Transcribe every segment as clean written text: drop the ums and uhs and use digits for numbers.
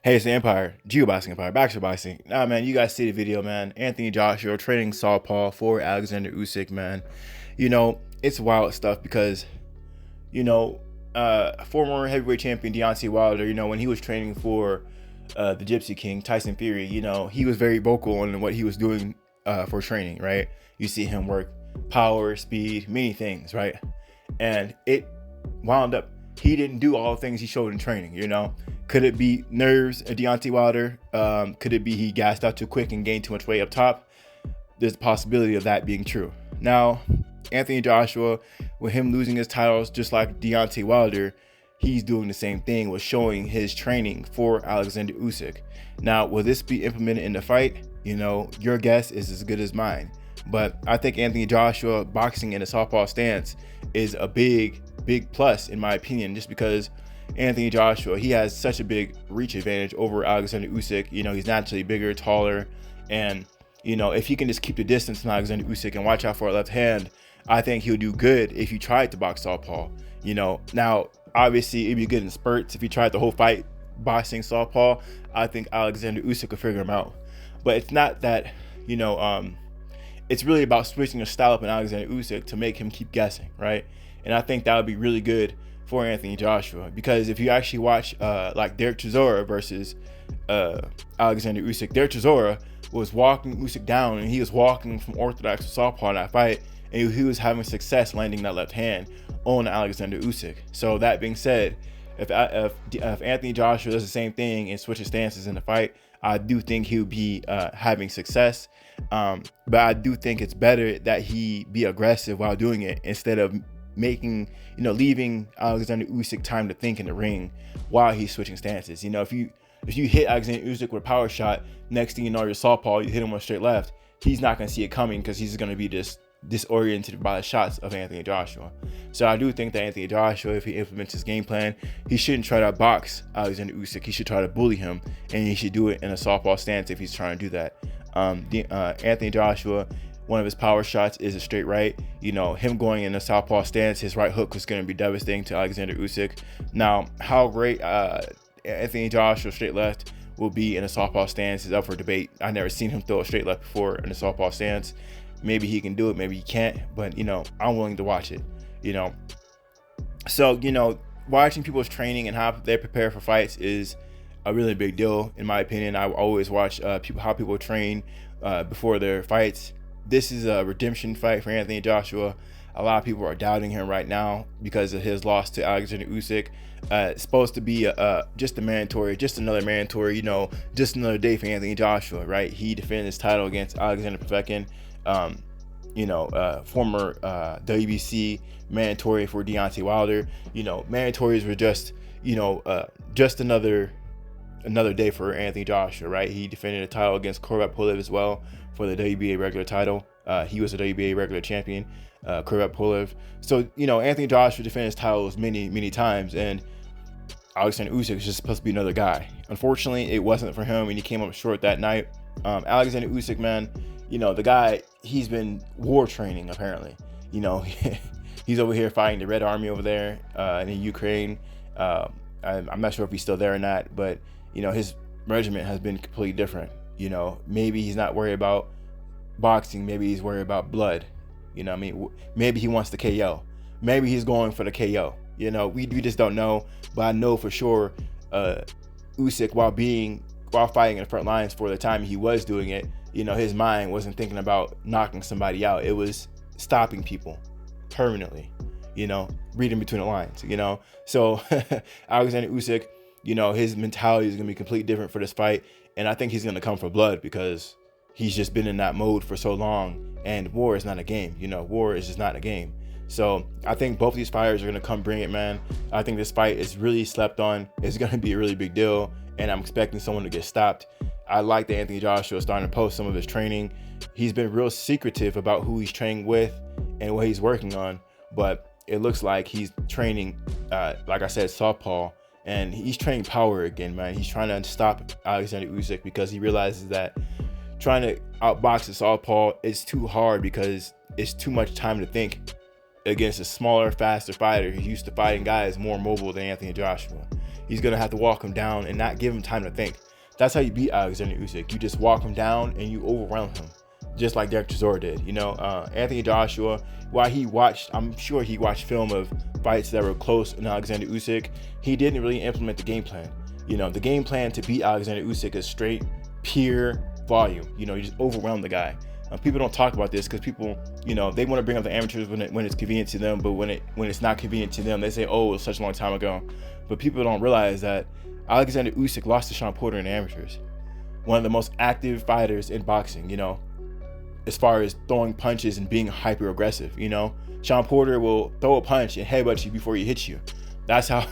Hey, it's the Empire, Geoboxing Empire, Baxter Boxing. Nah, man, you guys see the video, man. Anthony Joshua training SOUTHPAW for Oleksandr Usyk, man. It's wild stuff because, former heavyweight champion Deontay Wilder, when he was training for the Gypsy King, Tyson Fury, he was very vocal on what he was doing for training, right? You see him work power, speed, many things, right? And it wound up, he didn't do all the things he showed in training, Could it be nerves of Deontay Wilder? Could it be he gassed out too quick and gained too much weight up top? There's a possibility of that being true. Now, Anthony Joshua, with him losing his titles just like Deontay Wilder, he's doing the same thing with showing his training for Oleksandr Usyk. Now, will this be implemented in the fight? Your guess is as good as mine. But I think Anthony Joshua boxing in a southpaw stance is a big plus in my opinion, just because Anthony Joshua, he has such a big reach advantage over Oleksandr Usyk. He's naturally bigger, taller, and if he can just keep the distance from Oleksandr Usyk and watch out for a left hand, I think he'll do good if he tried to box southpaw. Now obviously it'd be good in spurts if he tried the whole fight boxing southpaw. I think Oleksandr Usyk could figure him out, but it's not that. It's really about switching the style up in Oleksandr Usyk to make him keep guessing, right? And I think that would be really good for Anthony Joshua, because if you actually watch like Derek Chisora versus Oleksandr Usyk, Derek Chisora was walking Usyk down, and he was walking from orthodox to southpaw in that fight, and he was having success landing that left hand on Oleksandr Usyk. So that being said, if Anthony Joshua does the same thing and switches stances in the fight, I do think he'll be having success. But I do think it's better that he be aggressive while doing it instead of leaving Oleksandr Usyk time to think in the ring while he's switching stances. If you hit Oleksandr Usyk with a power shot, next thing you know, your southpaw, you hit him with straight left, he's not going to see it coming because he's going to be just disoriented by the shots of Anthony Joshua. So I do think that Anthony Joshua, if he implements his game plan, he shouldn't try to box Oleksandr Usyk. He should try to bully him, and he should do it in a southpaw stance if he's trying to do that. Anthony Joshua, one of his power shots is a straight right. Him going in a southpaw stance, his right hook is going to be devastating to Oleksandr Usyk. Now, how great Anthony Joshua straight left will be in a southpaw stance is up for debate. I've never seen him throw a straight left before in a southpaw stance. Maybe he can do it, maybe he can't, but I'm willing to watch it. So watching people's training and how they prepare for fights is a really big deal in my opinion. I always watch how people train before their fights. This is a redemption fight for Anthony Joshua. A lot of people are doubting him right now because of his loss to Oleksandr Usyk. It's supposed to be just another mandatory, just another day for Anthony Joshua, right? He defended his title against Alexander Povetkin, former WBC mandatory for Deontay Wilder. Mandatories were just another day for Anthony Joshua, right? He defended a title against Korvat Pulev as well for the WBA regular title. He was a WBA regular champion, Korvat Pulev. So, Anthony Joshua defended his titles many times, and Oleksandr Usyk is just supposed to be another guy. Unfortunately, it wasn't for him, and he came up short that night. Oleksandr Usyk, man, the guy, he's been war training, apparently. He's over here fighting the Red Army over there in Ukraine. I'm not sure if he's still there or not, but his regiment has been completely different. Maybe he's not worried about boxing, maybe he's worried about blood. Maybe he wants the KO, maybe he's going for the KO. We just don't know. But I know for sure Usyk, while fighting in the front lines for the time he was doing it, his mind wasn't thinking about knocking somebody out. It was stopping people permanently, reading between the lines, So Oleksandr Usyk, his mentality is going to be completely different for this fight. And I think he's going to come for blood because he's just been in that mode for so long. And war is not a game. War is just not a game. So I think both of these fighters are going to come bring it, man. I think this fight is really slept on. It's going to be a really big deal. And I'm expecting someone to get stopped. I like that Anthony Joshua is starting to post some of his training. He's been real secretive about who he's training with and what he's working on. But it looks like he's training, like I said, southpaw. And he's training power again, man. He's trying to stop Oleksandr Usyk because he realizes that trying to outbox the southpaw is too hard because it's too much time to think against a smaller, faster fighter who's used to fighting guys more mobile than Anthony Joshua. He's gonna have to walk him down and not give him time to think. That's how you beat Oleksandr Usyk. You just walk him down and you overwhelm him, just like Derek Chisora did. Anthony Joshua, I'm sure he watched film of fights that were close in Oleksandr Usyk. He didn't really implement the game plan. The game plan to beat Oleksandr Usyk is straight, pure volume. You just overwhelm the guy. People don't talk about this because people, they want to bring up the amateurs when it's convenient to them, but when it's not convenient to them, they say, oh, it was such a long time ago. But people don't realize that Oleksandr Usyk lost to Shawn Porter in the amateurs. One of the most active fighters in boxing, as far as throwing punches and being hyper aggressive. Shawn Porter will throw a punch and headbutt you before he hits you. That's how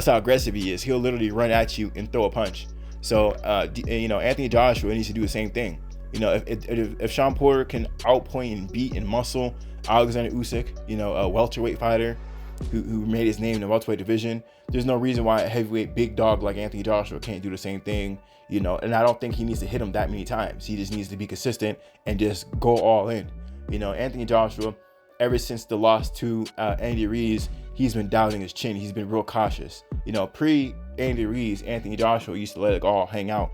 aggressive he is. He'll literally run at you and throw a punch. So, Anthony Joshua needs to do the same thing. If Shawn Porter can outpoint and beat and muscle Oleksandr Usyk, a welterweight fighter who made his name in the welterweight division, there's no reason why a heavyweight big dog like Anthony Joshua can't do the same thing. And I don't think he needs to hit him that many times. He just needs to be consistent and just go all in. Anthony Joshua, ever since the loss to Andy Ruiz, he's been doubting his chin. He's been real cautious. Pre Andy Ruiz, Anthony Joshua used to let it all hang out.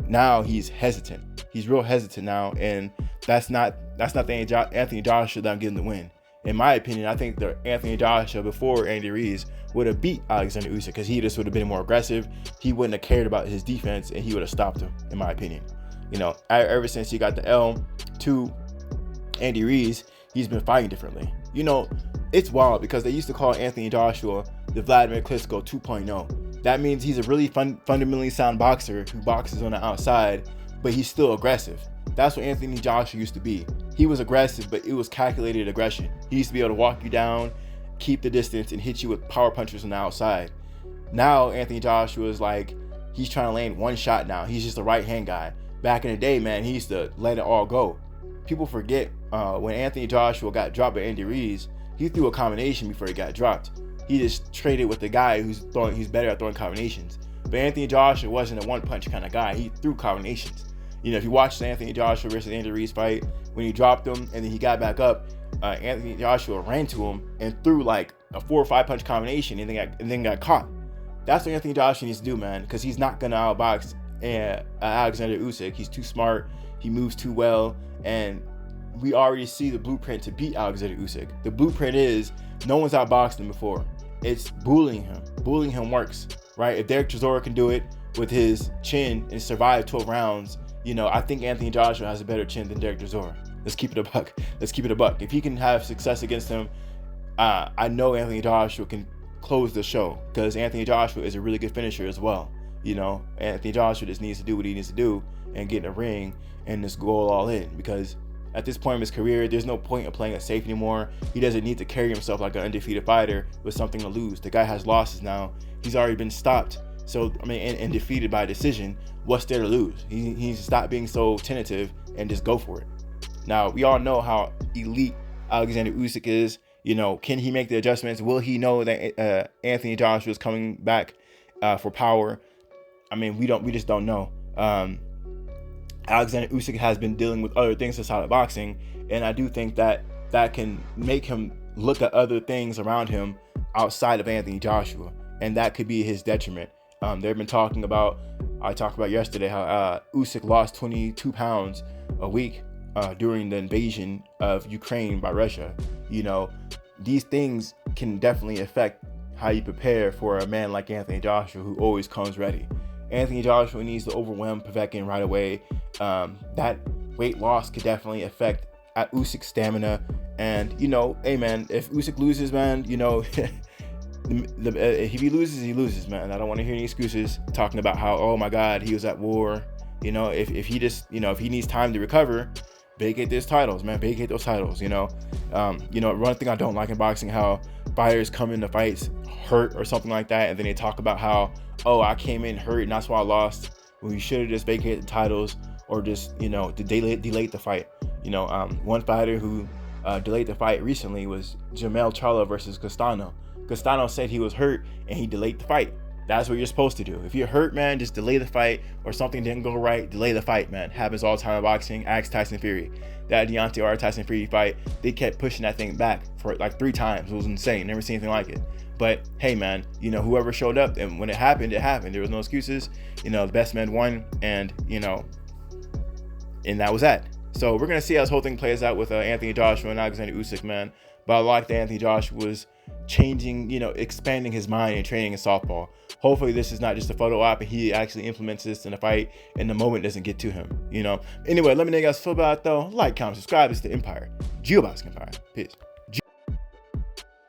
Now he's hesitant. He's real hesitant now, and that's not the Anthony Joshua that I'm getting the win. In my opinion, I think the Anthony Joshua before Andy Ruiz would have beat Oleksandr Usyk because he just would have been more aggressive. He wouldn't have cared about his defense, and he would have stopped him, in my opinion. Ever since he got the L to Andy Ruiz, he's been fighting differently. It's wild because they used to call Anthony Joshua the Vladimir Klitschko 2.0. That means he's a really fundamentally sound boxer who boxes on the outside, but he's still aggressive. That's what Anthony Joshua used to be. He was aggressive, but it was calculated aggression. He used to be able to walk you down, keep the distance, and hit you with power punches on the outside. Now, Anthony Joshua is like, he's trying to land one shot now. He's just a right-hand guy. Back in the day, man, he used to let it all go. People forget when Anthony Joshua got dropped by Andy Ruiz, he threw a combination before he got dropped. He just traded with the guy who's better at throwing combinations. But Anthony Joshua wasn't a one-punch kind of guy. He threw combinations. If you watch the Anthony Joshua versus Andy Ruiz fight, when he dropped him and then he got back up, Anthony Joshua ran to him and threw like a 4 or 5 punch combination and then got caught. That's what Anthony Joshua needs to do, man, because he's not gonna outbox Oleksandr Usyk. He's too smart. He moves too well, and we already see the blueprint to beat Oleksandr Usyk. The blueprint is no one's outboxed him before. It's bullying him. Bullying him works, right? If Derek Chisora can do it with his chin and survive 12 rounds, I think Anthony Joshua has a better chin than Derek Chisora. Let's keep it a buck. If he can have success against him, I know Anthony Joshua can close the show because Anthony Joshua is a really good finisher as well. Anthony Joshua just needs to do what he needs to do and get in a ring and just go all in, because at this point in his career, there's no point of playing it safe anymore. He doesn't need to carry himself like an undefeated fighter with something to lose. The guy has losses now. He's already been stopped. So, and defeated by decision. What's there to lose? He needs to stop being so tentative and just go for it. Now, we all know how elite Oleksandr Usyk is. Can he make the adjustments? Will he know that Anthony Joshua is coming back for power? We just don't know. Oleksandr Usyk has been dealing with other things outside of boxing, and I do think that can make him look at other things around him outside of Anthony Joshua, and that could be his detriment. They've been talking about, I talked about yesterday, how Usyk lost 22 pounds a week during the invasion of Ukraine by Russia. These things can definitely affect how you prepare for a man like Anthony Joshua, who always comes ready. Anthony Joshua needs to overwhelm Povetkin right away. That weight loss could definitely affect Usyk's stamina. And, hey, man, if Usyk loses, man, if he loses, he loses, man. I don't want to hear any excuses talking about how, oh my God, he was at war. If he just, if he needs time to recover, vacate those titles, man. Vacate those titles. One thing I don't like in boxing, how fighters come into fights hurt or something like that, and then they talk about how, oh, I came in hurt and that's why I lost. Well, you should have just vacated the titles or just, delayed the fight. One fighter who delayed the fight recently was Jamel Charlo versus Castano. Castano said he was hurt and he delayed the fight. That's what you're supposed to do. If you're hurt, man, just delay the fight, or something didn't go right, delay the fight, man. Happens all the time in boxing. Ask Tyson Fury. That Deontay Tyson Fury fight, they kept pushing that thing back for like 3 times. It was insane. Never seen anything like it. But hey, man, you know, whoever showed up, and when it happened, it happened. There was no excuses. You know, the best man won, and you know, and that was that. So we're gonna see how this whole thing plays out with Anthony Joshua and Oleksandr Usyk, man. But I like that Anthony Joshua was changing, you know, expanding his mind and training in southpaw. Hopefully this is not just a photo op and he actually implements this in a fight and the moment doesn't get to him, you know. Anyway, let me know how you guys feel about it though. Like, comment, subscribe. It's the Empire. Geobox Empire. Peace.